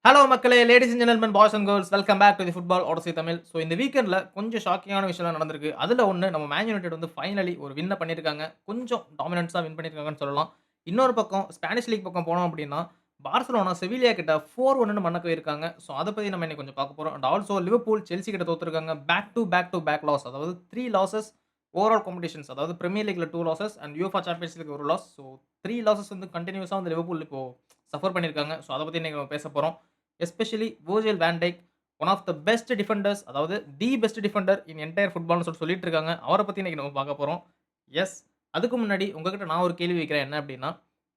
Hello மக்களே! Ladies and gentlemen, boys and girls welcome back to the football odyssey Tamil. So இந்த வீக்கெண்ட்ல கொஞ்சம் ஷாக்கிங்கான விஷயம்லாம் நடந்திருக்கு. அதுல ஒண்ணு நம்ம மேன் யுனைட்டட் வந்து ஃபைனலி ஒரு வின்ன பண்ணியிருக்காங்க. கொஞ்சம் டாமினன்ஸா வின் பண்ணியிருக்காங்கன்னு சொல்லலாம். இன்னொரு பக்கம் ஸ்பானிஷ் லீக் பக்கம் போனோம் அப்டின்னா, பார்சிலோனா செவிலியா கிட்ட 4-1ன்னு மண்ண போயிருக்காங்க. ஸோ அத பத்தி நம்ம இன்னைக்கு கொஞ்சம் பார்க்க போறோம். அண்ட் ஆல்சோ லிவர்பூல் செல்சி கிட்ட தோத்துருக்காங்க. Back loss. அதாவது 3 லாஸஸ் ஓவரால் காம்படிஷன்ஸ். அதாவது பிரீமியர் லீக்ல 2 losses and UEFA champions league 1 loss. So 3 losses வந்து கன்டினியூஸா வந்து லிவர்பூல் இப்போ சஃபர் பண்ணியிருக்காங்க. ஸோ அத பத்தி இன்னைக்கு நம்ம பேச போறோம். Especially Virgil van Dijk one of the best defenders, அதாவது the best defender in entire ஃபுட்பால்னு சொல்லிட்டு இருக்காங்க. அவர பத்தி இன்னைக்கு நம்ம பார்க்க போறோம். எஸ். அதுக்கு முன்னாடி உங்ககிட்ட நான் ஒரு கேள்வி வைக்கிறேன். என்ன அப்டின்னா,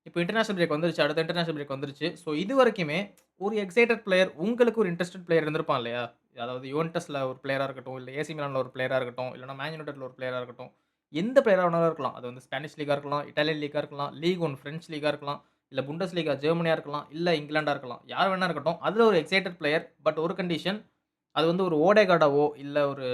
இப்போ இன்டர்நேஷனல் பிரேக் வந்துருச்சு. அடுத்த இன்டர்நேஷனல் பிரேக் வந்துருச்சு. ஸோ இதுவரைக்குமே ஒரு எக்ஸைட்டட் பிளேயர், உங்களுக்கு ஒரு இன்ட்ரஸ்டட் பிளேயர் இருந்திருப்பான் இல்லையா? அதாவது யுவென்டஸ்ல ஒரு பிளேயரா இருக்கட்டும், இல்ல ஏசி மிலான்ல ஒரு பிளேயரா இருக்கட்டும், இல்லன்னா மேன் யுனைட்டட்ல ஒரு பிளேயரா இருக்கட்டும். எந்த பிளேயரா வேணாலும் இருக்கலாம். அது வந்து ஸ்பானிஷ் லீகா இருக்கலாம், இட்டாலியன் லீகா இருக்கலாம், லீக் 1 பிரெஞ்ச் லீகா இருக்கலாம். இல்ல புண்டஸ் லீகா ஜெர்மனியா இருக்கலாம், இல்ல இங்கிலாண்டா இருக்கலாம். யார் வேணா இருக்கட்டும். அதுல ஒரு எக்ஸைட்டட் பிளேயர். பட் ஒரு கண்டிஷன். அது வந்து ஒரு ஓடேகார்டாவோ, இல்ல ஒரு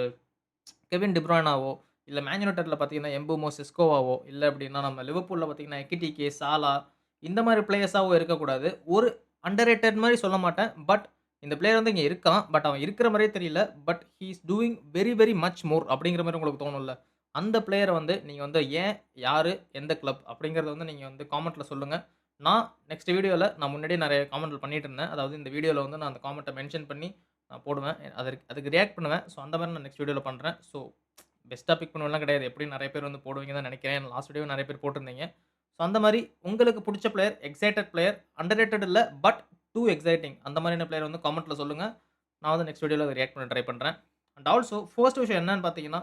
கெவின் டி ப்ரூய்னாவோ, இல்ல மேன் யுனைட்டட்ல பார்த்தீங்கன்னா எம்புமோ சிஸ்கோவாவோ, இல்ல அப்டின்னா நம்ம லிவர்பூல்ல பார்த்தீங்கன்னா எக்கிடிகே, சாலா இந்த மாரி பிளேயர்ஸாவோ இருக்கக்கூடாது. ஒரு அண்டர் ரேட்டட் மாரி சொல்ல மாட்டேன். பட் இந்த பிளேயர் வந்து இங்க இருக்கான். பட் அவன் இருக்கிற மாரியே தெரியல. But he is doing very, very much more அப்டிங்கிற மாரி உங்களுக்கு தோணும்ல. அந்த பிளேயர வந்து நீங்க வந்து ஏன், யாரு, எந்த கிளப் அப்டிங்கிறத வந்து நீங்க வந்து காமெண்ட்ல சொல்லுங்க. நான் நெக்ஸ்ட் வீடியோல நான் முன்னாடியே நெறைய காமெண்ட்ல பண்ணிட்டு இருந்தேன். அதாவது இந்த வீடியோல வந்து நான் அந்த காமெண்ட்ட மென்ஷன் பண்ணி நான் போடுவேன். அதுக்கு ரியாக்ட் பண்ணுவேன். ஸோ அந்த மாரி நான் நெக்ஸ்ட் வீடியோல பண்றேன். ஸோ பெஸ்ட்டா பிக் பண்ணுவேன்லாம் கிடையாது. எப்படியும் நெறைய பேர் வந்து போடுவீங்கன்னு தான் நெனைக்கிறேன். லாஸ்ட் வீடியோ நெறைய பேர் போட்டிருந்தீங்க. ஸோ அந்த மாரி உங்களுக்கு புடிச்ச player, excited player, under rated இல்ல. பட் டூ எக்ஸைட்டிங் அந்த மாரியான பிளேயர் வந்து காமெண்ட்ல சொல்லுங்க. நான் வந்து நெக்ஸ்ட் வீடியோல அத ரியாக்ட் பண்ண ட்ரை பண்றேன். அண்ட் ஆல்சோ ஃபர்ஸ்ட் விஷயம் என்னன்னு பார்த்தீங்கன்னா,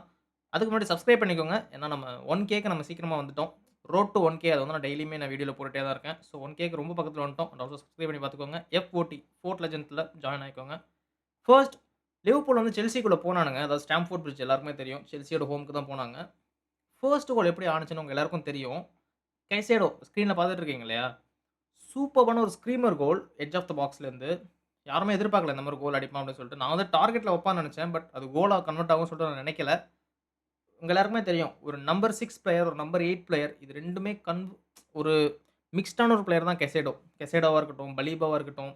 அதுக்கு முன்னாடி சப்ஸ்கிரைப் பண்ணிக்கோங்க. ஏன்னா நம்ம 1Kக்கு நம்ம சீக்கிரமா வந்துட்டோம். ரோட் டூ 1K அத வந்து நான் டெய்லியுமே நான் வீடியோல போட்டுட்டே தான் இருக்கேன். ஸோ 1Kக்கு ரொம்ப பக்கத்துல வந்துட்டோம். அண்ட் ஆல்சோ சப்ஸ்கிரைப் பண்ணி பார்த்துக்கோங்க. FOT ஃபோர்த் லெஜண்ட்ல ஜாயின் ஆயிக்கோங்க. ஃபர்ஸ்ட் லிவர்பூல் வந்து செல்சிக்குள்ள போனானுங்க. அதாவது ஸ்டாம்ஃபோர்ட் பிரிட்ஜ் எல்லாருக்குமே தெரியும். செல்சியோட ஹோம்க்கு தான் போனாங்க. ஃபர்ஸ்ட் கோல் எப்படி ஆனுச்சுன்னு உங்க எல்லாருக்கும் தெரியும். கைசேடோ ஸ்க்ரீன்ல பார்த்துட்டு இருக்கீங்க இல்லையா? சூப்பர்பான ஒரு screamer goal edge of the பாக்ஸ்லேருந்து. யாருமே எதிர்பார்க்கல இந்த மாரி கோல் அடிப்பான் அப்படின்னு சொல்லிட்டு. நான் வந்து டார்கெட்ல வைப்பான்னு நெனச்சேன். பட் அது கோலா கன்வெர்ட் ஆகும்னு சொல்லிட்டு நான் நெனைக்கல. உங்க எல்லாருக்குமே தெரியும். ஒரு நம்பர் 6 பிளேயர், ஒரு நம்பர் 8 பிளேயர் இது 2மே ஒரு மிக்ஸ்டான ஒரு பிளேயர் தான் கெசேடோ. கெசேடோவா இருக்கட்டும், பலீபாவா இருக்கட்டும்,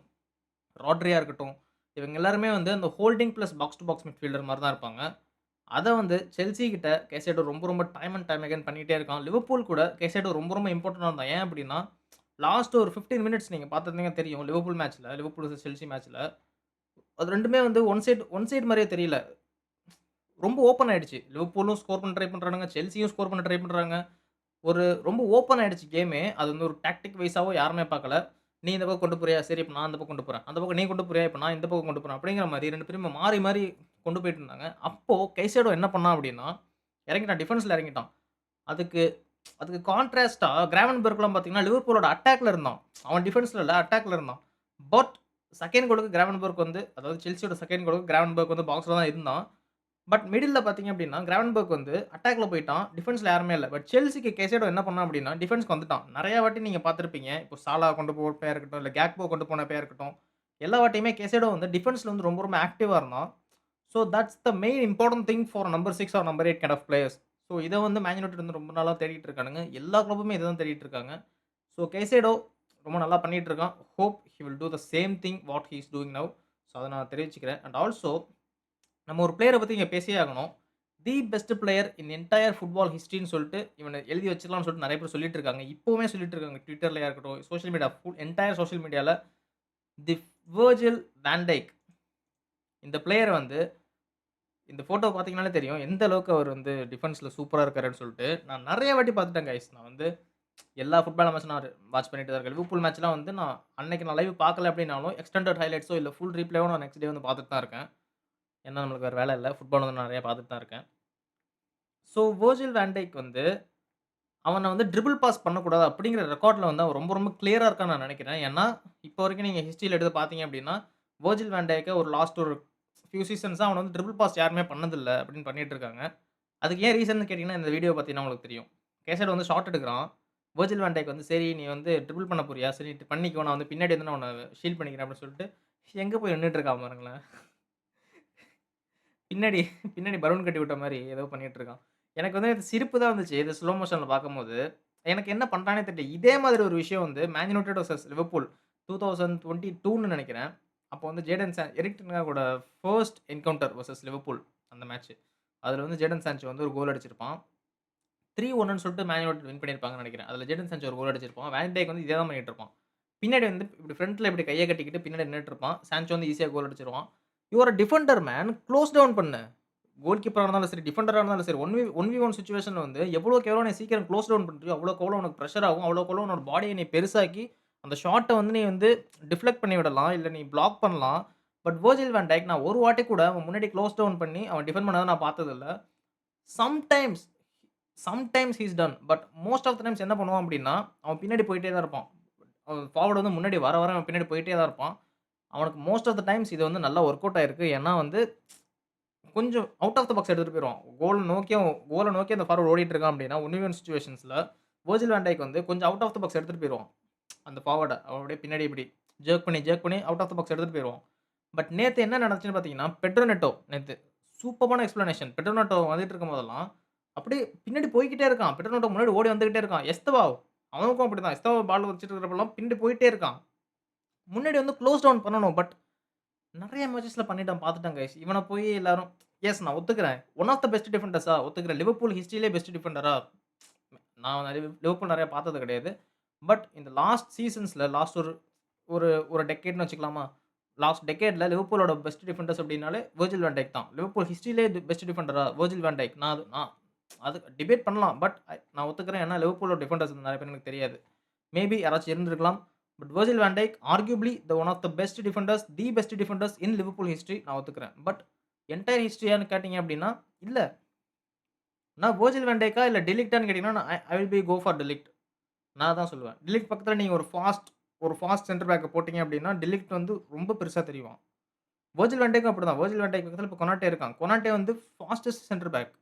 ராட்ரியா இருக்கட்டும். இவங்க எல்லாருமே வந்து அந்த holding plus box to box midfielder மாரி தான் இருப்பாங்க. அத வந்து செல்சி கிட்ட கேசேடோ ரொம்ப, ரொம்ப டைம் அண்ட் டைம் அகைன் பண்ணிட்டே இருக்கான். லிவர்பூல் கூட கேசேடோ ரொம்ப, ரொம்ப இம்பார்ட்டன்ட்டா இருந்தான். ஏன் அப்டின்னா, லாஸ்ட் ஒரு 15 மினிட்ஸ் நீங்க பார்த்திருந்தீங்கன்னா தெரியும். லிவர்பூல் மேட்ச்ல, லிவர்பூல் வெர்சஸ் செல்சி மேட்ச்ல. அது 2மே வந்து ஒன் சைட் மாரியே தெரியல. ரொம்ப ஓப்பன் ஆயிடுச்சு. லிவர்பூலும் ஸ்கோர் பண்ண ட்ரை பண்றானுங்க. செல்சியும் ஸ்கோர் பண்ண ட்ரை பண்றாங்க. ஒரு ரொம்ப ஓப்பன் ஆயிடுச்சு கேமே. அது வந்து ஒரு டாக்டிக் வைஸாவோ யாருமே பார்க்கல. நீ இந்த பக்கம் கொண்டு போறியா? சரி இப்ப நான் அந்த பக்கம் கொண்டு போறேன். அந்த பக்கம் நீ கொண்டு போறியா? இப்ப நான் இந்த பக்கம் கொண்டு போறேன். அப்படிங்கிற மாரி 2 பேருமே மாறி, மாறி கொண்டு போயிட்டு இருந்தாங்க. அப்போ கைசேடோ என்ன பண்ணான் அப்படின்னா, இறங்கிட்டான். டிஃபென்ஸ்ல இறங்கிட்டான். அதுக்கு அதுக்கு கான்ட்ராஸ்ட்டா கிராவன்பெர்க்லாம் பார்த்தீங்கன்னா, லிவர்பூலோட அட்டாக்ல இருந்தான். அவன் டிஃபென்ஸ்ல இல்ல, அட்டாக்ல இருந்தான். பட் செகண்ட் கோலுக்கு கிராவன்பெர்க் வந்து அதாவது செல்சியோட செகண்ட் கோலுக்கு கிராவன்பெர்க் வந்து பாக்ஸ்ல தான் இருந்தான். பட் மிடில்ல பார்த்தீங்க அப்டின்னா, கிராவன்பெர்க் வந்து அட்டாக்ல போய்ட்டான். டிஃபென்ஸ்ல யாருமே இல்ல. பட் செல்சிக்கு கேசேடோ என்ன பண்ணான் அப்டின்னா, டிஃபென்ஸ்க்கு வந்துட்டான். நெறைய வாட்டி நீங்க பார்த்திருப்பீங்க. இப்போ சாலா கொண்டு போறப்பயா இருக்கட்டும், இல்ல கேக்போ கொண்டு போனப்பயா இருக்கட்டும். எல்லா வாட்டியுமே கேசேடோ வந்து டிஃபென்ஸ்ல வந்து ரொம்ப ரொம்ப ஆக்டிவா இருந்தான். So that's the main important thing for number 6 or number 8 kind of players. So இத வந்து மேன் யுனைட்டட் வந்து ரொம்ப நாளா தேடிட்டு இருக்கானுங்க. எல்லா கிளப்புமே இத தான் தேடிட்டு இருக்காங்க. ஸோ கேசேடோ ரொம்ப நல்லா பண்ணிட்டு இருக்கான். Hope he will do the same thing what he is doing now. So அத நான் தெரிவிச்சுக்கிறேன். அண்ட் ஆல்சோ நம்ம ஒரு பிளேயர பத்தி இங்க பேசியே ஆகணும். The best player in entire football ஹிஸ்டரின்னு சொல்லிட்டு இவன எழுதி வச்சுக்கலாம்னு சொல்லிட்டு நெறைய பேர் சொல்லிட்டு இருக்காங்க. இப்பவுமே சொல்லிட்டு இருக்காங்க. Twitterலயா இருக்கட்டும், சோசியல் மீடியா என்டயர் சோசியல் மீடியால தி வர்ஜில் வான் டைக் இந்த பிளேயர் வந்து இந்த ஃபோட்டோ பார்த்தீங்கனாலே தெரியும். எந்த அளவுக்கு அவர் வந்து டிஃபென்ஸ்ல சூப்பரா இருக்காருன்னு சொல்லிட்டு. நான் நெறைய வாட்டி பார்த்துட்டேன் கைஸ். நான் வந்து எல்லா ஃபுட்பால் மேட்ச்சும் நான் வாட்ச் பண்ணிட்டு தான் இருக்கேன். லிவர்பூல் மேட்ச்லாம் வந்து நான் அன்னைக்கு நான் லைவ் பார்க்கல அப்டின்னாலும், எக்ஸ்டெண்டட் ஹைலைட்ஸோ இல்ல ஃபுல் ரீப்ளேவோ நான் நெக்ஸ்ட் டே வந்து பார்த்துட்டு தான் இருக்கேன். ஏன்னா நம்மளுக்கு வேற வேல இல்ல. ஃபுட்பால் வந்து நான் நெறைய பார்த்துட்டு தான் இருக்கேன். ஸோ வர்ஜில் வான் டைக் வந்து அவன வந்து ட்ரிபிள் பாஸ் பண்ணக்கூடாது அப்படிங்கிற ரெக்கார்ட்ல வந்து அவன் ரொம்ப ரொம்ப கிளியரா இருக்கான்னு நான் நெனைக்கிறேன். ஏன்னா, இப்போ வரைக்கும் நீங்க ஹிஸ்டரியில எடுத்து பார்த்தீங்க அப்படின்னா, வர்ஜில் வான் டைக்க ஒரு லாஸ்ட் ஒரு ஃபியூ சீசன்ஸா அவன வந்து ட்ரிபிள் பாஸ் யாருமே பண்ணதில்ல அப்படின்னு பண்ணிட்டு இருக்காங்க. அதுக்கு ஏன் ரீசன்னு கேட்டீங்கன்னா, இந்த வீடியோ பார்த்தீங்கன்னா உங்களுக்கு தெரியும். கேசட் வந்து ஷாட் எடுக்குறான். வர்ஜில் வான் டைக் வந்து சரி நீ வந்து ட்ரிபிள் பண்ண போறியா? சரி நீ பண்ணிக்கோ. நான் வந்து பின்னாடி வந்து நான் உன்ன ஷீல்ட் பண்ணிக்கிறேன் அப்படின்னு சொல்லிட்டு, எங்க போய் நின்னுட்டு இருக்கான் பாருங்களேன். பின்னாடி பின்னாடி பலூன் கட்டி விட்ட மாரி ஏதோ பண்ணிட்டு இருக்கான். எனக்கு வந்து இது சிரிப்பு தான் வந்துச்சு. இது ஸ்லோ மோஷன்ல பார்க்கும்போது. எனக்கு என்ன பண்றான்னே தெரியல. இதே மாதிரி ஒரு விஷயம் வந்து மேன் யுனைட்டட் வெர்சஸ் லிவர்பூல் 2022ன்னு நெனைக்கிறேன். அப்போ வந்து எரிக் டென் ஹாகோட ஃபர்ஸ்ட் என்கவுண்டர் வெர்சஸ் லிவர்பூல் அந்த மேட்ச். அதுல வந்து ஜேடன் சான்சோ வந்து ஒரு கோல் அடிச்சிருப்பான். 3-1ன்னு சொல்லிட்டு மேன் யுனைட்டட் வின் பண்ணியிருப்பாங்கன்னு நெனைக்கிறேன். அதுல ஜேடன் சான்சோ ஒரு கோல் அடிச்சிருப்பான். வேன் டைக் வந்து இதே தான் பண்ணிட்டு இருப்பான். பின்னாடி வந்து இப்படி ஃப்ரண்ட்ல இப்படி கைய கட்டிக்கிட்டு பின்னாடி நின்னுட்டு இருப்பான். சான்சோ வந்து ஈஸியா கோல் அடிச்சிருவான். "You are a defender man. Close down பண்ணு." கோல் கீப்பரா இருந்தாலும் சரி, டிஃபெண்டரா இருந்தாலும் சரி, 1v1 சிச்சுவேஷன்ல வந்து எவ்வளோக்கு எவ்வளோ நீ சீக்கிரம் க்ளோஸ் டவுன் பண்றியோ, அவ்வளோக்கு அவ்வளோ உனக்கு பிரஷர் ஆகும். அவ்வளோக்கு அவ்வளோ உன்னோட பாடிய நீ பெருசாக்கி, அந்த ஷாட்ட வந்து நீ வந்து டிஃப்ளெக்ட் பண்ணி விடலாம். இல்ல நீ பிளாக் பண்ணலாம். பட் வர்ஜில் வான் டைக் நான் ஒரு வாட்டி கூட அவன் முன்னாடி க்ளோஸ் டவுன் பண்ணி அவன் டிஃபெண்ட் பண்ணத நான் பார்த்ததில்ல. Sometimes sometimes he is done. But most of the times என்ன பண்ணுவான் அப்டின்னா, அவன் பின்னாடி போயிட்டே தான் இருப்பான். அவன் ஃபார்வர்ட் வந்து முன்னாடி வர வர அவன் பின்னாடி போயிட்டே தான் இருப்பான். அவனுக்கு மோஸ்ட் ஆஃப் த டைம்ஸ் இது வந்து நல்லா வொர்க் அவுட் ஆயிருக்கு. ஏன்னா வந்து கொஞ்சம் அவுட் ஆஃப் த பாக்ஸ் எடுத்துட்டு போயிருவான். கோல நோக்கி அந்த ஃபார்வர்ட் ஓடிட்டு இருக்கான் அப்டின்னா, 1v1 சிச்சுவேஷன்ஸ்ல வர்ஜில் வான் டைக் வந்து கொஞ்சம் அவுட் ஆஃப் த பாக்ஸ் எடுத்துட்டு போயிருவான். அந்த ஃபார்வர்ட அவன் அப்படியே பின்னாடி இப்டி ஜர்க் பண்ணி அவுட் ஆஃப் த பாக்ஸ் எடுத்துட்டு போயிருவான். பட் நேத்து என்ன நடந்துச்சுன்னு பார்த்தீங்கன்னா, பெட்ரோ நெட்டோ நேத்து சூப்பர்பான எக்ஸ்ப்ளனேஷன். பெட்ரோ நெட்டோ வந்துட்டு இருக்கும்போதெல்லாம், அப்படியே பின்னாடி போய்க்கிட்டே இருக்கான். பெட்ரோ நெட்டோ முன்னாடி ஓடி வந்துகிட்டே இருக்கான். எஸ்தவாவ் அவனுக்கும் அப்படிதான். எஸ்தவாவ் பால் வச்சுட்டு இருக்கிறப்பலாம் பின்னாடி போயிட்டே இருக்கான். முன்னாடி வந்து குளோஸ் டவுன் பண்ணணும். பட் நெறைய மேட்சஸ்ல பண்ணிட்டான் பார்த்துட்டேன் கைஸ். இவன போய் எல்லாரும் நான் ஒத்துக்கிறேன். ஒன் ஆஃப் த பெஸ்ட் டிஃபெண்டர்ஸா ஒத்துக்கிறேன். லிவர்பூல் ஹிஸ்டரியிலே பெஸ்ட் டிஃபெண்டரா நான் லிவர்பூல் நெறைய பார்த்தது கிடையாது. பட் இந்த லாஸ்ட் சீசன்ஸ்ல லாஸ்ட் ஒரு ஒரு ஒரு டெக்கேட்ன்னு வச்சுக்கலாமா? லாஸ்ட் டெக்கேட்ல லிவர்பூலோட பெஸ்ட் டிஃபெண்டர்ஸ் அப்டின்னாலே வர்ஜில் வான் டைக் தான். Liverpool ஹிஸ்டரியிலே best டிஃபெண்டரா வர்ஜில் van டைக். நான் அது டிபேட் பண்ணலாம். பட் நான் ஒத்துக்கிறேன். ஏன்னா லிவர்பூலோட டிஃபெண்டர்ஸ் நெறைய பேர் எனக்கு தெரியாது. மேபி யாராச்சும் இருந்திருக்கலாம். But Virgil van Dijk arguably one of the best defenders, best defenders in Liverpool history நான் ஒத்துக்கிறேன். பட் என்டையர் ஹிஸ்டரியான்னு கேட்டீங்க அப்டின்னா, இல்ல. நான் வர்ஜில் வான் டைக்கா இல்ல டெ லிக்ட்டான்னு கேட்டீங்கன்னா, I will be go for de Ligt. நான் அதான் சொல்லுவேன். டெ லிக்ட் பக்கத்துல நீங்க ஒரு ஃபாஸ்ட் சென்டர் பேக்க போட்டீங்க அப்டின்னா, டெ லிக்ட் வந்து ரொம்ப பெருசா தெரிவான். வர்ஜில் வான் டைக்கும் அப்படிதான். வர்ஜில் வான் டைக் பக்கத்துல இப்ப கொனாட்டே இருக்கான். கொனாட்டே வந்து ஃபாஸ்டஸ்ட் சென்டர் பேக்.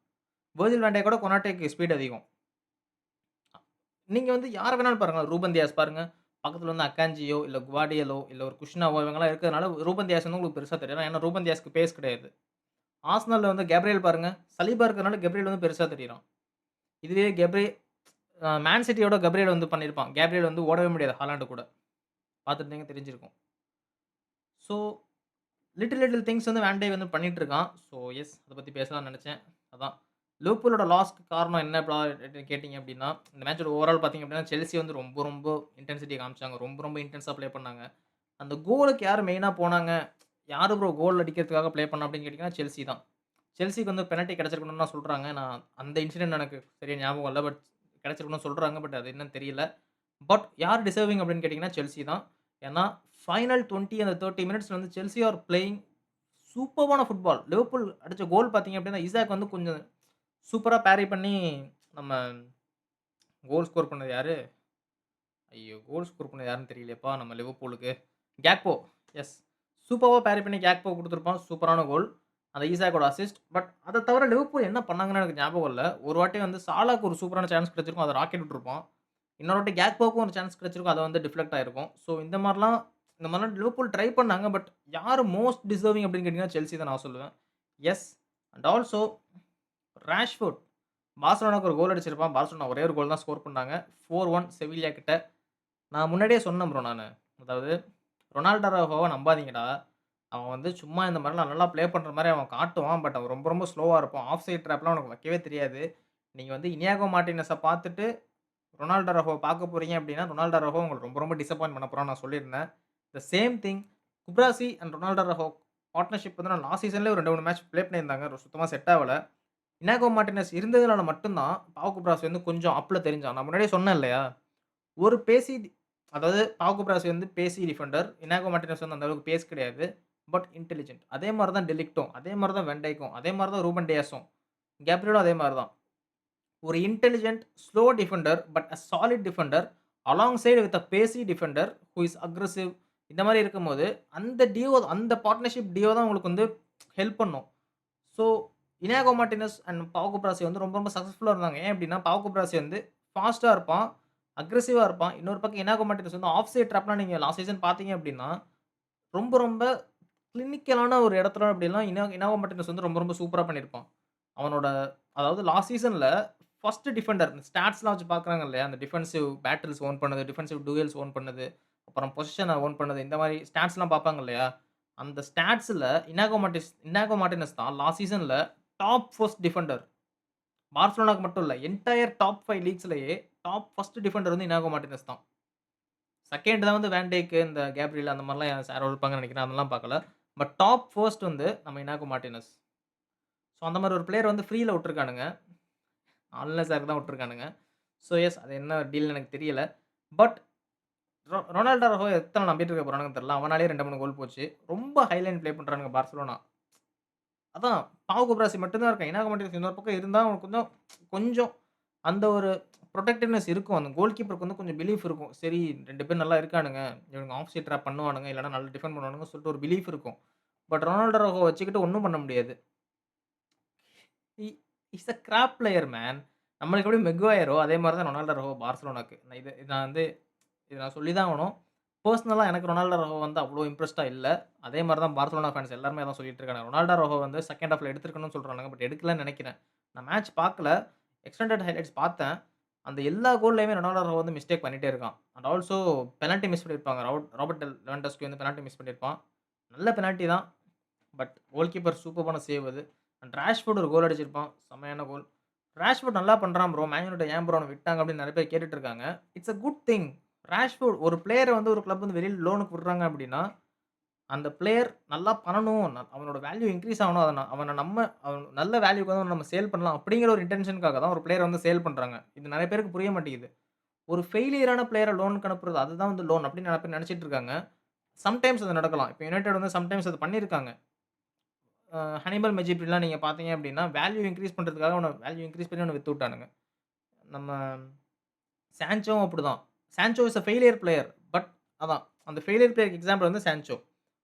வர்ஜில் வான் டைக்கோட கொனாட்டேக்கு ஸ்பீட் அதிகம். நீங்க வந்து யார வேணாலும் பாருங்க. ரூபன் டியாஸ் பாருங்க. பக்கத்துல வந்து அக்காஞ்சியோ, இல்ல குவார்டியலோ, இல்ல ஒரு குஷ்னாவோ இவங்கலாம் இருக்கிறதுனால ரூபன் டியாஸ் வந்து உங்களுக்கு பெருசா தெரியும். ஏன்னா ரூபன் டியாஸ்க்கு பேஸ் கிடையாது. ஆர்சனல்ல வந்து கேப்ரியல் பாருங்க. சலீபா இருக்கிறதுனால கேப்ரியல் வந்து பெருசா தெரியிறான். இதுவே மேன் சிட்டியோட கேப்ரியல் வந்து பண்ணியிருப்பான். கேப்ரியல் வந்து ஓடவே முடியாது ஹாலாண்ட் கூட. பார்த்துருந்தீங்கன்னா தெரிஞ்சிருக்கும். ஸோ லிட்டில் திங்ஸ் வந்து வேன் டேக் வந்து பண்ணிட்டு இருக்கான். ஸோ அத பத்தி பேசலாம்னு நெனச்சேன். அதான். லிவர்பூலோட லாஸ்க்கு காரணம் என்ன கேட்டீங்க அப்டின்னா, இந்த மேட்சோட ஓவரால் பார்த்தீங்க அப்டின்னா, செல்சி வந்து ரொம்ப இன்டென்சிட்டி காமிச்சாங்க. ரொம்ப இன்டென்ஸா ப்ளே பண்ணாங்க. அந்த கோலுக்கு யார் மெயினா போனாங்க? யாரு ப்ரோ கோல் அடிக்கிறதுக்காக ப்ளே பண்ணா அப்டின்னு கேட்டீங்கன்னா, செல்சி தான். செல்சிக்கு வந்து பெனல்டி கிடைச்சிருக்கணும்னு தான் சொல்றாங்க. நான் அந்த இன்சிடென்ட் எனக்கு சரியா ஞாபகம் இல்ல. பட் கிடைச்சிருக்கணும்னு சொல்றாங்க. பட் அது என்னன்னு தெரியல. பட் யார் டிசர்விங் அப்டின்னு கேட்டீங்கன்னா, செல்சி தான். ஏன்னா, ஃபைனல் 20 அந்த 30 மினிட்ஸ்ல வந்து செல்சி ஆர் பிளேயிங் சூப்பர்பான ஃபுட்பால். லிவர்பூல் அடிச்ச கோல் பார்த்தீங்க அப்டின்னா, இசாக் வந்து கொஞ்சம் சூப்பரா பேரி பண்ணி நம்ம கோல் ஸ்கோர் பண்ணது யாரு? ஐயோ! கோல் ஸ்கோர் பண்ணது யாருன்னு தெரியலையேப்பா நம்ம லிவர்பூலுக்கு. கேக்போ. எஸ். சூப்பர்வா பேரி பண்ணி கேக்போ குடுத்திருப்பான். சூப்பரான கோல். அந்த ஈசாக்கோட அசிஸ்ட். பட் அத தவிர லிவர்பூல் என்ன பண்ணாங்கன்னு எனக்கு ஞாபகம் இல்ல. ஒரு வாட்டி வந்து சாலாக்கு ஒரு சூப்பரான சான்ஸ் கிடைச்சிருக்கும். அத ராக்கெட் விட்டுருப்பான். இன்னொரு வாட்டி கேக்போக்கும் ஒரு சான்ஸ் கிடைச்சிருக்கும். அது வந்து டிஃப்ளெக்ட் ஆயிருக்கும். ஸோ இந்த மாரிலாம் லிவர்பூல் ட்ரை பண்ணாங்க. பட் யாரு மோஸ்ட் டிசர்விங் அப்டின்னு கேட்டீங்கன்னா, செல்சி தான் நான் சொல்லுவேன். எஸ். And also Rashford. பார்சலோனாக்கு ஒரு கோல் அடிச்சிருப்பான். பார்சலோனா ஒரே ஒரு கோல் தான் ஸ்கோர் பண்ணாங்க. 4-1 செவிலியா கிட்ட. நான் முன்னாடியே சொன்னேன் ப்ரோ நானு. அதாவது ரொனால்டோ அரோகோவ நம்பாதீங்கடா. அவன் வந்து சும்மா இந்த மாரிலாம் நல்லா ப்ளே பண்ற மாரி அவன் காட்டுவான். பட் அவன் ரொம்ப ஸ்லோவா இருப்பான். ஆஃப் சைட் ட்ராப்லாம் அவனுக்கு வைக்கவே தெரியாது. நீங்க வந்து இனியாகோ மார்டினெஸ பார்த்துட்டு ரொனால்டோ அரோகோவ பார்க்க போறீங்க அப்டின்னா, ரொனால்டோ அரோகோ உங்கள ரொம்ப டிசப்பாயிண்ட் பண்ண போறான்னு நான் சொல்லியிருந்தேன். The same thing Cubarsi and Ronaldo Araujo partnership வந்து நான் லாஸ்ட் சீசன்லயே ஒரு 2, 3 மேட்ச் ப்ளே பண்ணியிருந்தாங்க. சுத்தமா செட் ஆவல. இனாகோ மார்டினஸ் இருந்ததுனால மட்டும் தான் பாவு குப்ராசி வந்து கொஞ்சம் அப்ல தெரிஞ்சான். நான் முன்னாடியே சொன்னேன் இல்லையா? ஒரு பேசி அதாவது பாவு குப்ராசி வந்து பேசி டிஃபெண்டர். இனாகோ மார்டினஸ் வந்து அந்த அளவுக்கு பேஸ் கிடையாது. But intelligent. அதே மாரி தான் டெலிக்ட்டும். அதே மாரி தான் வென் டைக்கும். அதே மாரி தான் ரூபன் டியாஸும். கேப்ரியலும் அதே மாரி தான். ஒரு intelligent, slow defender but a solid defender alongside with a pacey defender who is aggressive இந்த மாரி இருக்கும்போது, அந்த பார்ட்னர்ஷிப் டியோ தான் உங்களுக்கு வந்து ஹெல்ப் பண்ணும். ஸோ, இனியாகோ மார்டினஸ் அண்ட் பாவு குப்ராசி வந்து ரொம்ப சக்சஸ்ஃபுல்லா இருந்தாங்க. ஏன் அப்டின்னா, பாவு குப்ராசி வந்து ஃபாஸ்ட்டா இருப்பான், அக்ரெசிவா இருப்பான். இன்னொரு பக்கம் இனியாகோ மார்டினஸ் வந்து ஆஃப் சைட் ட்ராப்லாம் நீங்க லாஸ்ட் சீசன் பார்த்தீங்க அப்டின்னா, ரொம்ப கிளினிக்கலான ஒரு இடத்துல அப்டிலாம் இனியாகோ மார்டினஸ் வந்து ரொம்ப சூப்பரா பண்ணியிருப்பான். அவனோட அதாவது லாஸ்ட் சீசன்ல ஃபர்ஸ்ட் டிஃபெண்டர் இந்த ஸ்டாட்ஸ்லாம் வச்சு பார்க்குறாங்க இல்லையா? அந்த டிஃபென்சிவ் பேட்டில்ஸ் ஓன் பண்ணது, டிஃபென்சிவ் டூயல்ஸ் ஓன் பண்ணது, அப்புறம் பொசிஷன ஓன் பண்ணது, இந்த மாரி ஸ்டாட்ஸ்லாம் பார்ப்பாங்க இல்லையா? அந்த ஸ்டாட்ஸ்ல இனாகோ மார்டினஸ் தான் லாஸ்ட் சீசன்ல டாப் ஃபர்ஸ்ட் டிஃபெண்டர். பார்சலோனாக்கு மட்டும் இல்ல. என்டயர் டாப் 5 லீக்ஸ்லயே டாப் ஃபர்ஸ்ட் டிஃபெண்டர் வந்து இனாகோ மார்டினஸ் தான். செகண்ட் தான் வந்து வேன் டைக், இந்த கேப்ரியல் அந்த மாரிலாம் யாரோ இருப்பாங்கன்னு நெனைக்கிறேன். அதெல்லாம் பார்க்கல. பட் டாப் ஃபர்ஸ்ட் வந்து நம்ம இனாகோ மார்டினஸ். ஸோ அந்த மாரி ஒரு பிளேயர் வந்து ஃப்ரீல விட்டுருக்கானுங்க. அன்லெஸ்ஸாருக்கு தான் விட்டுருக்கானுங்க. ஸோ எஸ் அது என்ன டீல்னு எனக்கு தெரியல. பட் ரொனால்டோ அரோஹோ எத்தன நம்பிட்டு இருக்க போறானுங்கன்னு தெரியல. அவனாலேயே 2, 3 கோல் போச்சு. ரொம்ப ஹைலைன் ப்ளே பண்றானுங்க பார்சலோனா. அதான் பாவு குப்ராசி மட்டும் தான் இருக்கான். இனாகோ மார்டினஸ் இன்னொரு பக்கம் இருந்தா அவனுக்கு கொஞ்சம் கொஞ்சம் அந்த ஒரு புரொடெக்டிவ்னெஸ் இருக்கும். அந்த கோல் கீப்பருக்கு வந்து கொஞ்சம் பிலீஃப் இருக்கும். சரி 2 பேர் நல்லா இருக்கானுங்க. இவனுங்க ஆஃப் சைட் ட்ராப் பண்ணுவானுங்க. இல்லன்னா நல்லா டிஃபெண்ட் பண்ணுவானுங்கன்னு சொல்லிட்டு ஒரு பிலீஃப் இருக்கும். பட் ரொனால்டோ அரோஹோ வச்சுக்கிட்டு ஒண்ணும் பண்ண முடியாது. He is a crap player man. நம்மளுக்கு எப்படி மெக்வாயரோ அதே மாரி தான் ரொனால்டோ அரோஹோ பார்சலோனாக்கு. நான் வந்து இத நான் சொல்லி தான் ஆகணும். பெர்சனலா எனக்கு ரொனால்டோ அரோஹோ வந்து அவ்ளோ இம்ப்ரெஸ்ட்டா இல்ல. அதே மாரி தான் பார்சலோனா ஃபேன்ஸ் எல்லாருமே அதான் சொல்லிட்டு இருக்காங்க. ரொனால்டோ அரோஹோ வந்து செகண்ட் ஹாஃப்ல எடுத்திருக்கணும்னு சொல்றானுங்க. பட் எடுக்கலன்னு நெனைக்கிறேன். நான் மேட்ச் பார்க்கல. எக்ஸ்டெண்டட் ஹைலைட்ஸ் பார்த்தேன். அந்த எல்லா கோல்லயுமே ரொனால்டோ அரோஹோ வந்து மிஸ்டேக் பண்ணிட்டே இருக்கான். அண்ட் ஆல்சோ பெனல்டி மிஸ் பண்ணியிருப்பாங்க. ராபர்ட் லெவன்டோஸ்கி வந்து பெனல்டி மிஸ் பண்ணியிருப்பான். நல்ல பெனல்டி தான். பட் கோல் கீப்பர் சூப்பர்பான சேவ் அது. அண்ட் ராஷ்ஃபோர்ட் ஒரு கோல் அடிச்சிருப்பான். செம்மையான கோல். ராஷ்ஃபோர்ட் நல்லா பண்றான் ப்ரோ. மேன் யுனைட்டட் ஏன் ப்ரோ அவன விட்டாங்க அப்படின்னு நெறைய பேர் கேட்டுட்டு இருக்காங்க. It's a good thing. Rashford ஒரு பிளேயர வந்து ஒரு கிளப் வந்து வெளியில லோனுக்கு விடுறாங்க அப்படின்னா, அந்த பிளேயர் நல்லா பண்ணணும். அவனோட வேல்யூ இன்கிரீஸ் ஆகணும். அவன் நல்ல வேல்யூக்கு வந்து நம்ம சேல் பண்ணலாம் அப்படிங்கிற ஒரு இன்டென்ஷனுக்காக தான் ஒரு பிளேயர வந்து சேல் பண்றாங்க. இது நெறைய பேருக்கு புரிய மாட்டேங்குது. ஒரு ஃபெயிலியரான பிளேயர லோனுக்கு அனுப்புறது அதுதான் வந்து லோன் அப்படின்னு நெறைய பேர் நெனைச்சிட்டு இருக்காங்க. சம்டைம்ஸ் அது நடக்கலாம். இப்ப யுனைட்டட் வந்து சம்டைம்ஸ் அது பண்ணியிருக்காங்க. ஹனிபல் மெஜிப்ரிலாம் நீங்க பார்த்தீங்க அப்படின்னா, வேல்யூ இன்கிரீஸ் பண்றதுக்காக அவன வேல்யூ இன்கிரீஸ் பண்ணி அவன வித்து விட்டானுங்க. நம்ம சான்சோவும் அப்படிதான். Sancho is a failure player. But அதான் அந்த ஃபெயிலியர் பிளேயருக்கு எக்ஸாம்பிள் வந்து சான்சோ.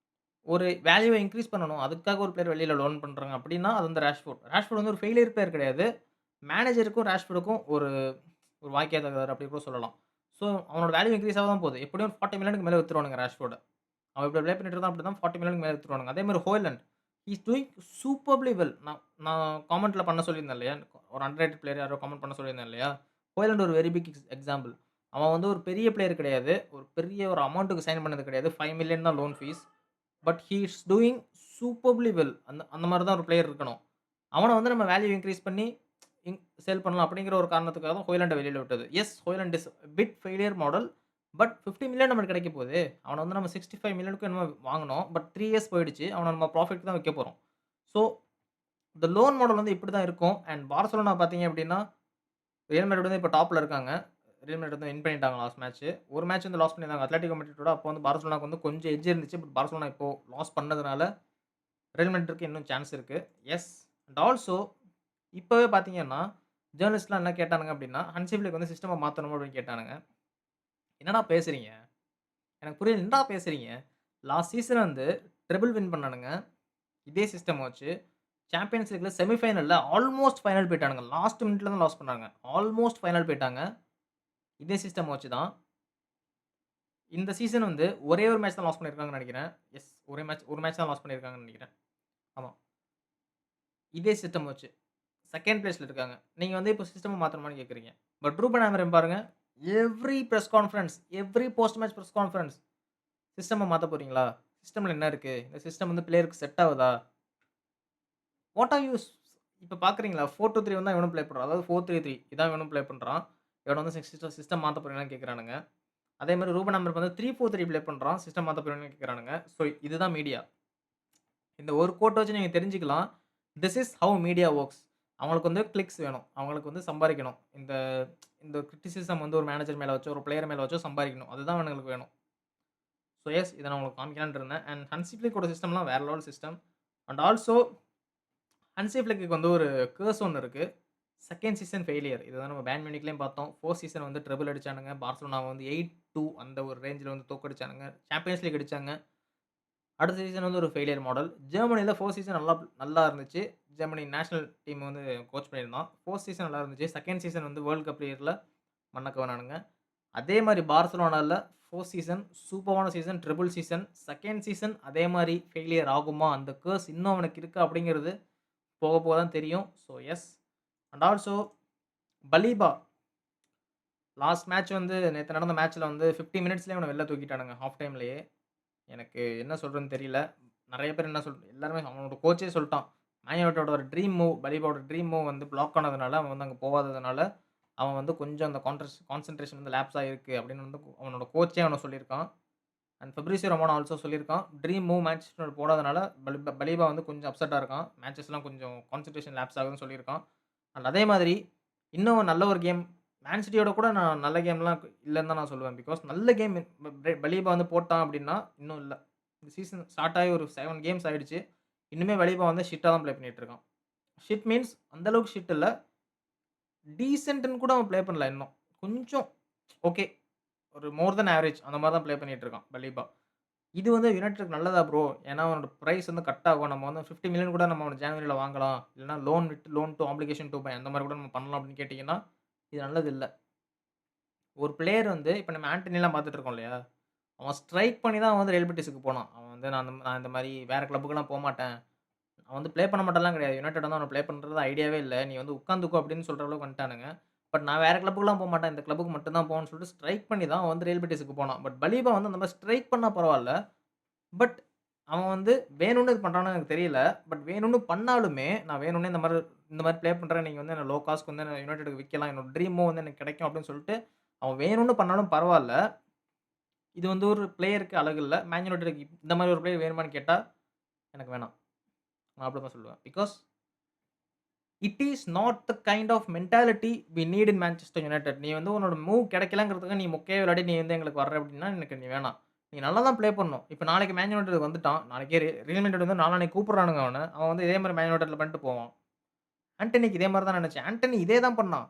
ஒரு வேல்யூவ இன்கிரீஸ் பண்ணணும். அதுக்காக ஒரு பிளேயர் வெளியில லோன் பண்றாங்க அப்படின்னா, அது வந்து ராஷ்ஃபோர்ட். ராஷ்ஃபோர்ட் வந்து ஒரு ஃபெயிலியர் பிளேயர் கிடையாது. மேனேஜருக்கும் ராஷ்ஃபோர்டுக்கும் ஒரு ஒரு வாய்க்கா தகராறு அப்படி கூட சொல்லலாம். ஸோ அவனோட வேல்யூ இன்கிரீஸ் ஆக தான் போகுது. எப்படியும் 40 மில்லியனுக்கு மேல வித்துருவானுங்க ராஷ்ஃபோர்ட. அவன் இப்படி ப்ளே பண்ணிட்டு இருந்தான் அப்படின்னா 40 மில்லியனுக்கு மேல வித்துருவானுங்க. அதே மாரி Hojlund. He is doing superbly well. நான் நான் காமெண்ட்ல பண்ண சொல்லியிருந்தேன் இல்லையா? ஒரு அண்டர் ரேட்டட் பிளேயர் யாரோ காமெண்ட் பண்ண சொல்லியிருந்தேன் இல்லையா? ஹோய்லண்ட் ஒரு வெரி பிக் எக்ஸாம்பிள். அவன் வந்து ஒரு பெரிய பிளேயர் கிடையாது. ஒரு பெரிய ஒரு அமௌண்ட்க்கு சைன் பண்ணது கிடையாது. 5 மில்லியன் தான் loan fees. But he is doing superbly well. அந்த அந்த மாரி தான் ஒரு பிளேயர் இருக்கணும். அவன வந்து நம்ம வேல்யூ இன்கிரீஸ் பண்ணி சேல் பண்ணலாம் அப்படிங்கிற ஒரு காரணத்துக்காக தான் ஹோய்லண்ட வெளியில விட்டது. Yes Hojlund is bit failure model. But 50 million நமக்கு கிடைக்க போகுது. அவன வந்து நம்ம 65 மில்லியனுக்கு என்னமோ வாங்குனோம். பட் 3 இயர்ஸ் போயிடுச்சு. அவன நம்ம ப்ராஃபிட்க்கு தான் விக்க போறோம். ஸோ இந்த லோன் மாடல் வந்து இப்படி தான் இருக்கும். அண்ட் பார்சலோனா பார்த்தீங்க அப்படின்னா, ரியல் மேட்ரிட் வந்து இப்ப டாப்ல இருக்காங்க. ரியல் மேட்ரிட் வந்து வின் பண்ணிட்டாங்க லாஸ்ட் மேட்ச். ஒரு மேட்ச் வந்து லாஸ் பண்ணியிருந்தாங்க. அட்லெட்டிகோ மேட்ரிட்டோட அப்போ வந்து பார்சலோனாக்கு வந்து கொஞ்சம் எட்ஜ் இருந்துச்சு. பட் பார்சலோனா இப்போ லாஸ் பண்ணதுனால ரியல் மேட்ரிட்க்கு இன்னும் சான்ஸ் இருக்கு. எஸ் அண்ட் ஆல்சோ இப்பவே பார்த்தீங்கன்னா, ஜர்னலிஸ்ட்லாம் என்ன கேட்டானுங்க அப்படின்னா, ஹன்சி ஃபிளிக் வந்து சிஸ்டம மாத்தணும் அப்படின்னு கேட்டானுங்க. என்னடா பேசுறீங்க? எனக்கு புரியல. என்னடா பேசுறீங்க? லாஸ்ட் சீசன் வந்து ட்ரிபிள் வின் பண்ணானுங்க. இதே சிஸ்டம் வச்சு. சாம்பியன்ஸ் லீக்ல செமிஃபைனல்ல ஆல்மோஸ்ட் ஃபைனல் போய்ட்டானுங்க. லாஸ்ட் மினிட்ல தான் லாஸ் பண்ணாங்க. ஆல்மோஸ்ட் ஃபைனல் போய்ட்டாங்க. இதே சிஸ்டம் வச்சு தான். இந்த சீசன் வந்து ஒரே ஒரு மேட்ச் தான் லாஸ் பண்ணியிருக்காங்கன்னு நெனைக்கிறேன். எஸ் ஒரு மேட்ச் தான் லாஸ் பண்ணியிருக்காங்கன்னு நெனைக்கிறேன். ஆமா. இதே சிஸ்டம் வச்சு. செகண்ட் பிளேஸ்ல இருக்காங்க. நீங்க வந்து இப்போ சிஸ்டம் மாத்தணுமான்னு கேட்கிறீங்க. பட் ரூபன் ஆமரிம் பாருங்க. Every press conference, every post match press conference சிஸ்டம மாத்த போறீங்களா? சிஸ்டம்ல என்ன இருக்கு? இந்த சிஸ்டம் வந்து பிளேயருக்கு செட் ஆவுதா? வாட் ஆர் யூ இப்ப பார்க்குறீங்களா? 4-2-3 தான் இவனும் ப்ளே பண்றான். அதாவது 4-3-3 இதான் இவனும் ப்ளே பண்றான். இவன வந்து சிஸ்டம் மாத்த போறீங்களான்னு கேட்குறானுங்க. அதே மாரி ரூபன் ஆமரிம் வந்து 3-4-3 ப்ளே பண்றான். சிஸ்டம் மாத்த போறீங்களான்னு கேட்குறானுங்க. ஸோ இதுதான் மீடியா. இந்த ஒரு கோட்ட வச்சு நீங்க தெரிஞ்சுக்கலாம். This is how media works. அவங்களுக்கு வந்து கிளிக்ஸ் வேணும். அவங்களுக்கு வந்து சம்பாரிக்கணும். இந்த இந்த கிரிட்டிசிசம் வந்து ஒரு மேனேஜர் மேல வச்சோ, ஒரு பிளேயர் மேல வச்சோ சம்பாரிக்கணும். அதுதான் அவனுங்களுக்கு வேணும். ஸோ எஸ் இத நான் உங்களுக்கு காமிக்கலான்ட்டு இருந்தேன். அண்ட் ஹன்சி ஃபிளிக்கோட சிஸ்டம்லாம் வேற level system. And also Hansi ஃபிளிக்கு வந்து ஒரு கர்ஸ் ஒண்ணு இருக்கு. Second season failure. இதுதான் நம்ம பேயர்ன் மியூனிக்லயும் பார்த்தோம். 4த் சீசன் வந்து ட்ரிபிள் அடிச்சானுங்க. பார்சலோனாவ வந்து 8-2 அந்த ஒரு ரேஞ்சுல வந்து தோற்கடிச்சானுங்க. சாம்பியன்ஸ் லீக் அடிச்சாங்க. அடுத்த சீசன் வந்து ஒரு ஃபெயிலியர் மாடல். ஜெர்மனில 4 சீசன் நல்லா இருந்துச்சு. ஜெர்மனி நேஷனல் டீம் வந்து கோச் பண்ணியிருந்தான். 4 சீசன் நல்லா இருந்துச்சு. செகண்ட் சீசன் வந்து வேர்ல்ட் கப் இயர்ல மண்ண கவுனானுங்க. அதே மாரி பார்சலோனால 4 சீசன் சூப்பர்வான season, triple season. Second season அதே மாரி ஃபெயிலியர் ஆகுமா? அந்த கர்ஸ் இன்னும் அவனுக்கு இருக்கா? அப்படிங்கிறது போக போக தான் தெரியும். So yes and also Saliba last match வந்து நேத்து நடந்த மேட்ச்ல வந்து 50 மினிட்ஸ்லயே அவன வெளில தூக்கிட்டானுங்க. ஹால்ஃப் டைம்லயே. எனக்கு என்ன சொல்றதுன்னு தெரியல. நெறைய பேர் என்ன எல்லாருமே அவனோட கோச்சே சொல்ட்டான். மேன் யுனைட்டடோட ஒரு ட்ரீம் மூவ் பலீபாவோட ட்ரீம் மூவ் வந்து பிளாக் ஆனதுனால, அவன் வந்து அங்க போகாததுனால, அவன் வந்து கொஞ்சம் அந்த கான்சன்ட்ரேஷன் வந்து லேப்ஸ் ஆயிருக்கு அப்படின்னு வந்து அவனோட கோச்சே அவன சொல்லியிருக்கான். அண்ட் ஃபெப்ரிசியோ ரொமானோ ஆல்சோ சொல்லியிருக்கான். ட்ரீம் மூவ் மான்செஸ்டர் யுனைட்டட் போடாதனால பலீபா வந்து கொஞ்சம் அப்செட்டா இருக்கான். மேட்சஸ்லாம் கொஞ்சம் கான்சன்ட்ரேஷன் லேப்ஸ் ஆகுதுன்னு சொல்லியிருக்கான். அண்ட் அதே மாதிரி இன்னும் நல்ல ஒரு கேம் மேன் சிட்டியோட கூட நான் நல்ல கேம்லாம் இல்லன்னு தான் நான் சொல்லுவேன். பிகாஸ் நல்ல கேம் பலீபா வந்து போட்டான் அப்படின்னா, இன்னும் இல்ல. இந்த சீசன் ஸ்டார்ட் ஆகி ஒரு 7 கேம்ஸ் ஆயிடுச்சு. இன்னுமே பலீபா வந்து ஷிட்டா தான் ப்ளே பண்ணிட்டு இருக்கான். ஷிட் மீன்ஸ் அந்த அளவுக்கு ஷிட் இல்ல. டீசென்ட்ன்னு கூட அவன் ப்ளே பண்ணல இன்னும். கொஞ்சம் ஓகே. ஒரு மோர் தென் ஆவரேஜ் அந்த மாரி தான் ப்ளே பண்ணிட்டு இருக்கான் பலீபா. இது வந்து யுனைட்டடுக்கு நல்லதா ப்ரோ? ஏன்னா அவனோட பிரைஸ் வந்து கட் ஆகும். நம்ம வந்து 50,000,000 கூட நம்ம அவன ஜான்வரில வாங்கலாம். இல்லன்னா loan to obligation to buy அந்த மாரி கூட நம்ம பண்ணலாம் அப்படின்னு கேட்டீங்கன்னா, இது நல்லது இல்ல. ஒரு பிளேயர் வந்து இப்ப நம்ம ஆண்டனிலாம் பார்த்துட்டு இருக்கோம் இல்லையா? அவன் ஸ்ட்ரைக் பண்ணி தான் அவன் வந்து ரியல் பெட்டிஸ்க்கு போனான். அவன் வந்து நான் இந்த மாரி வேற கிளப்புக்குலாம் போமாட்டேன். அவன் வந்து ப்ளே பண்ண மாட்டான்லாம் கிடையாது. யுனைட்டட் வந்து அவன ப்ளே பண்றது ஐடியாவே இல்ல. நீ வந்து உட்காந்துக்கோ அப்படின்னு சொல்ற அளவுக்கு வந்துட்டானுங்க. பட் நான் வேற கிளப்புக்குலாம் போமாட்டேன். இந்த கிளப்புக்கு மட்டும் தான் போவேன்னு சொல்லிட்டு ஸ்ட்ரைக் பண்ணி தான் அவன் வந்து ரியல் பெட்டிஸ்க்கு போனான். பட் பலீபா வந்து அந்த மாரி ஸ்ட்ரைக் பண்ணா பரவால்ல. பட் அவன் வந்து வேணும்னு இது பண்றானான்னு எனக்கு தெரியல. பட் வேணும்னு பண்ணாலுமே, நான் வேணும்னே இந்த மாரி ப்ளே பண்றேன். நீங்க வந்து என்ன லோ காஸ்ட்க்கு வந்து யுனைட்டடுக்கு விக்கலாம். என்னோட ட்ரீமும் வந்து எனக்கு கிடைக்கும் அப்படின்னு சொல்லிட்டு, அவன் வேணும்னு பண்ணாலும் பரவால்ல. இது வந்து ஒரு பிளேயருக்கு அழகு இல்ல. மேன் யுனைட்டடுக்கு இந்த மாரி ஒரு பிளேயர் வேணுமான்னு கேட்டா, எனக்கு வேணாம். நான் அப்படிதான் சொல்லுவேன். Because it is not the kind of mentality we need in Manchester United. நீ வந்து உன்னோட மூவ் கிடைக்கலங்கிறதுக்காக நீ மொக்கையா விளையாடி நீ வந்து எங்களுக்கு வர்ற அப்படின்னா, எனக்கு நீ வேணாம். நீ நல்லா தான் ப்ளே பண்ணணும். இப்ப நாளைக்கு மேன் யுனைட்டட் வந்துட்டான். நாளைக்கே ரியல் மேட்ரிட் வந்து நாளான்னைக்கு கூப்பிடுறானுங்க அவன. அவன் வந்து இதே மாரி மேன் யுனைட்டட்ல பண்ணிட்டு போவான். ஆண்டனிக்கு இதே மாரி தான் நடந்துச்சு. ஆண்டனி இதே தான் பண்ணான்.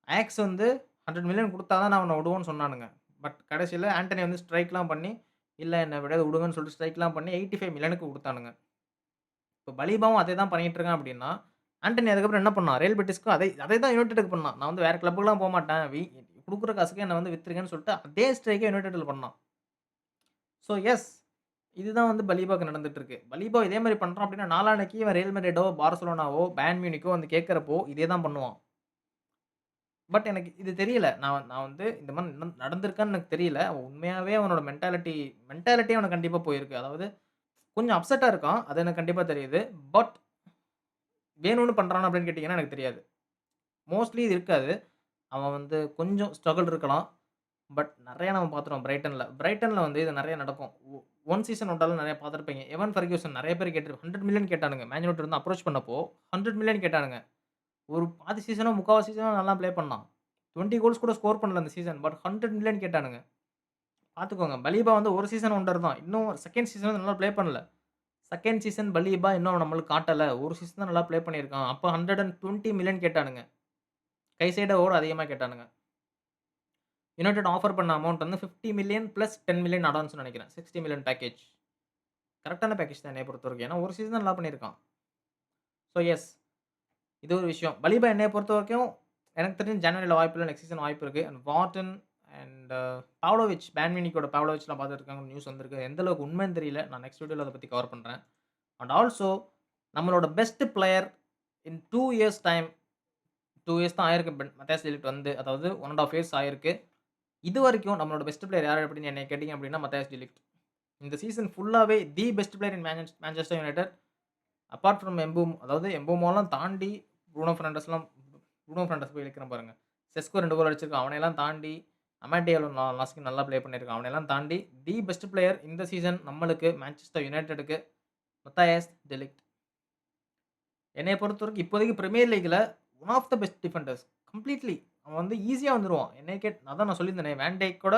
ஆயாக்ஸ் வந்து 100,000,000 குடுத்தா தான் நான் அவன விடுவேன்னு சொன்னானுங்க. பட் கடைசில ஆண்டனி வந்து ஸ்ட்ரைக்லாம் பண்ணி, இல்ல என்ன எப்படியாவது விடுங்கன்னு சொல்லிட்டு ஸ்ட்ரைக்லாம் பண்ணி 85,000,000க்கு குடுத்தானுங்க. இப்ப பலீபாவும் அதே தான் பண்ணிட்டு இருக்கான் அப்படின்னா, ஆண்டனி அதுக்கப்புறம் என்ன பண்ணான்? ரியல் பெட்டிஸ்க்கும் அதே அதே தான் யுனைட்டடுக்கு பண்ணான். நான் வந்து வேற கிளப்புக்குலாம் போமாட்டேன். குடுக்குற காசுக்கு என்ன வந்து வித்துருங்கன்னு சொல்லிட்டு அதே ஸ்ட்ரைக்க யுனைட்டட்ல பண்ணான். ஸோ எஸ் இதுதான் வந்து பலீபாக்கு நடந்துட்டு இருக்கு. பலீபா இதே மாரி பண்றான் அப்படின்னா, நாளான்னைக்கு இவன் ரியல் மேட்ரிடோ, பார்சலோனாவோ, பேயர்ன் மியூனிக்கோ வந்து கேட்கிறப்போ இதே தான் பண்ணுவான். பட் எனக்கு இது தெரியல. நான் நான் வந்து இந்த மாரி நடந்திருக்கான்னு எனக்கு தெரியல. அவன் உண்மையாவே அவனோட மென்டாலிட்டி அவனுக்கு கண்டிப்பா போயிருக்கு. அதாவது கொஞ்சம் அப்செட்டா இருக்கான். அது எனக்கு கண்டிப்பா தெரியுது. பட் வேணும்னு பண்றானா அப்படின்னு கேட்டீங்கன்னா எனக்கு தெரியாது. மோஸ்ட்லி இது இருக்காது. அவன் வந்து கொஞ்சம் ஸ்ட்ரகிள் இருக்கலாம். பட் நெறைய நம்ம பார்த்துட்டோம் பிரைட்டன்ல. பிரைட்டன்ல வந்து இது நெறைய நடக்கும். ஒன் சீசன் விட்டாலும் நெறைய பார்த்திருப்பீங்க. எவன் ஃபெர்குசன் நெறைய பேர் 100,000,000 கேட்டானுங்க. மேன் யுனைட்டட் வந்து அப்ரோச் பண்ணப்போ 100,000,000 கேட்டானுங்க. ஒரு பாதி சீசனோ, 3/4 சீசனோ நல்லா ப்ளே பண்ணான். 20 கோல்ஸ் கூட ஸ்கோர் பண்ணல அந்த சீசன். பட் 100,000,000 கேட்டானுங்க. பார்த்துக்கோங்க. பலீபா வந்து ஒரு சீசன் ஒண்டர் தான். இன்னும் செகண்ட் சீசன் வந்து நல்லா ப்ளே பண்ணல. செகண்ட் சீசன் பலீபா இன்னும் நம்மளுக்கு காட்டல. ஒரு சீசன் தான் நல்லா ப்ளே பண்ணியிருக்கான். அப்ப 120,000,000 கேட்டானுங்க. கைசேடோவோட அதிகமா கேட்டானுங்க. யுனைட்டட் ஆஃபர் பண்ண அமவுண்ட் வந்து 50,000,000 பிளஸ் 10,000,000 அடான்ஸ்ன்னு நெனைக்கிறேன். 60,000,000 பேக்கேஜ். கரெக்ட்டான பேக்கேஜ் தான் என்னைய பொறுத்தவரைக்கும். ஏன்னா ஒரு சீசன் தான் நல்லா பண்ணியிருக்கான். ஸோ எஸ் இது ஒரு விஷயம். பலீபா என்னைய பொறுத்தவரைக்கும் எனக்கு தெரிஞ்சு ஜனவரில வாய்ப்பு இல்ல. நெக்ஸ்ட் சீசன் வாய்ப்பு இருக்கு. And Wharton and Pavlovic Bayern மியூனிக்கோட பாவ்லோவிச்லாம் பார்த்துட்டு இருக்காங்கன்னு நியூஸ் வந்திருக்கு. எந்த அளவுக்கு உண்மைன்னு தெரியல. நான் நெக்ஸ்ட் வீடியோல அத பத்தி கவர் பண்றேன். அண்ட் ஆல்சோ நம்மளோட பெஸ்ட் பிளேயர் இன் 2 இயர்ஸ் டைம் 2 இயர்ஸ் தான் ஆயிருக்கு மத்தியாஸ் டெ லிக்ட் வந்து. அதாவது 1 1/2 இயர்ஸ் ஆயிருக்கு. இதுவரைக்கும் நம்மளோட பெஸ்ட் பிளேயர் யாரு அப்படின்னு என்னைய கேட்டீங்க அப்படின்னா மத்தியாஸ் டெ லிக்ட். இந்த சீசன் ஃபுல்லாவே தி best player in Manchester United. Apart from அதாவது எம்பூமோலாம் தாண்டி ப்ரூனோ ஃபெர்னாண்டஸ் போய் இழுக்கிறேன் பாருங்க. செஸ்கோ 2 கோல் அடிச்சிருக்கான். அவனையெல்லாம் தாண்டி அமாண்டியால லாஸ்ட்க்கு நல்லா ப்ளே பண்ணியிருக்கான். அவனையெல்லாம் தாண்டி தி பெஸ்ட் பிளேயர் இந்த சீசன் நம்மளுக்கு மான்செஸ்டர் யுனைட்டடுக்கு மத்தியாஸ் டெ லிக்ட். என்னைய பொறுத்தவரைக்கும் இப்போதைக்கு பிரீமியர் லீக்ல one of the best defenders. Completely அவன் வந்து ஈஸியா வந்துருவான். என்னைய அதான் நான் சொல்லியிருந்தேனே வேன் டைக்கோட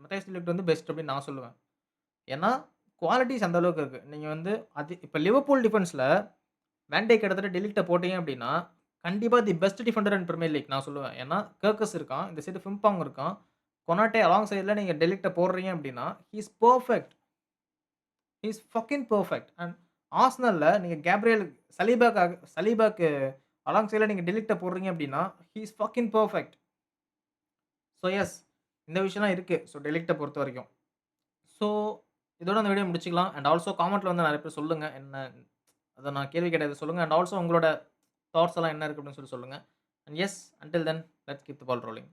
மத்தியாஸ் டெ லிக்ட் வந்து பெஸ்ட் அப்படின்னு நான் சொல்லுவேன். ஏன்னா குவாலிட்டீஸ் அந்த அளவுக்கு இருக்கு. நீங்க வந்து இப்ப லிவர்பூல் டிஃபென்ஸ்ல வேன் டைக் கிட்டத்தட்ட டெ லிக்ட்ட போட்டீங்க அப்படின்னா, கண்டிப்பா the best defender in Premier League நான் சொல்லுவேன். ஏன்னா கர்கஸ் இருக்கான். இந்த சைடு ஃபிம்பாங் இருக்கான். கொனாட்டே அலாங் சைட்ல நீங்க டெ லிக்ட்ட போடுறீங்க அப்படின்னா, he is perfect. He is fucking perfect. And ஆர்சனல்ல நீங்க சலீபாக்கு அலாங் சைட்ல நீங்க டெ லிக்ட்ட போடுறீங்க அப்படின்னா, he is fucking perfect. So yes இந்த விஷயம்லாம் இருக்கு. ஸோ டெ லிக்ட்ட பொறுத்தவரைக்கும். ஸோ இதோட அந்த வீடியோ முடிச்சுக்கலாம். அண்ட் ஆல்சோ காமெண்ட்ல வந்து நெறைய பேர் சொல்லுங்க. அத நான் கேள்வி கேட்டத சொல்லுங்க. அண்ட் ஆல்சோ உங்களோட தாட்ஸ் எல்லாம் என்ன இருக்கு அப்படின்னு சொல்லி சொல்லுங்க. And yes until then let's keep the ball rolling.